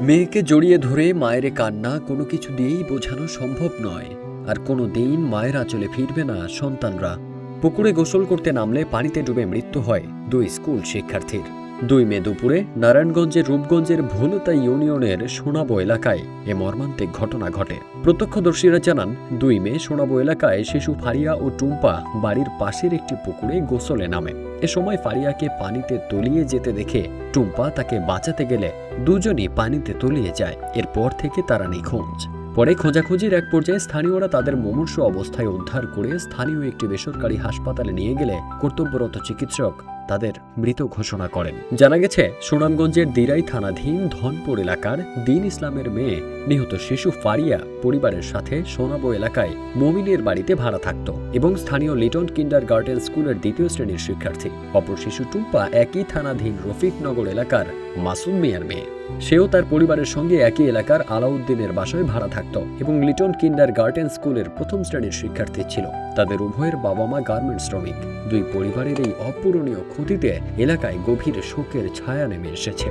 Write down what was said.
মেয়েকে জড়িয়ে ধরে মায়ের কান্না কোনো কিছু দিয়েই বোঝানো সম্ভব নয়। আর কোনো দিন মায়ের আঁচলে ফিরবে না সন্তানরা। পুকুরে গোসল করতে নামলে পানিতে ডুবে মৃত্যু হয় 2 স্কুল শিক্ষার্থীর। 2 মে দুপুরে নারায়ণগঞ্জের রূপগঞ্জের ভুলতা ইউনিয়নের সোনাবো এলাকায় এ মর্মান্তিক ঘটনা ঘটে। প্রত্যক্ষদর্শীরা জানান 2 মে সোনাবো এলাকায় শিশু ফারিয়া ও টুম্পা বাড়ির পাশের একটি পুকুরে গোসলে নামে। এ সময় ফারিয়াকে পানিতে তলিয়ে যেতে দেখে টুম্পা তাকে বাঁচাতে গেলে দুজনই পানিতে তলিয়ে যায়। এরপর থেকে তারা নিখোঁজ। পরে খোঁজাখুঁজির এক পর্যায়ে স্থানীয়রা তাদের মুমূর্ষু অবস্থায় উদ্ধার করে স্থানীয় একটি বেসরকারি হাসপাতালে নিয়ে গেলে কর্তব্যরত চিকিৎসক তাদের মৃত ঘোষণা করেন। জানা গেছে, সুনামগঞ্জের দিরাই থানাধীন ধনপুর এলাকার দিন ইসলামের মেয়ে নিহত শিশু ফারিয়া পরিবারের সাথে সোনাবো এলাকায় মমিনের বাড়িতে ভাড়া থাকত এবং স্থানীয় লিটন কিন্ডারগার্টেন স্কুলের 2য় শ্রেণীর শিক্ষার্থী। অপর শিশু টুম্পা একই থানাধীন রফিকনগর এলাকার মাসুম মিয়ার মেয়ে। সেও তার পরিবারের সঙ্গে একই এলাকার আলাউদ্দিনের বাসায় ভাড়া থাকত এবং লিটন কিন্ডারগার্টেন স্কুলের 1ম শ্রেণীর শিক্ষার্থী ছিল। তাদের উভয়ের বাবা মা গার্মেন্টস শ্রমিক। 2 পরিবারের এই অপূরণীয় ক্ষতিতে এলাকায় গভীর শোকের ছায়া নেমে এসেছে।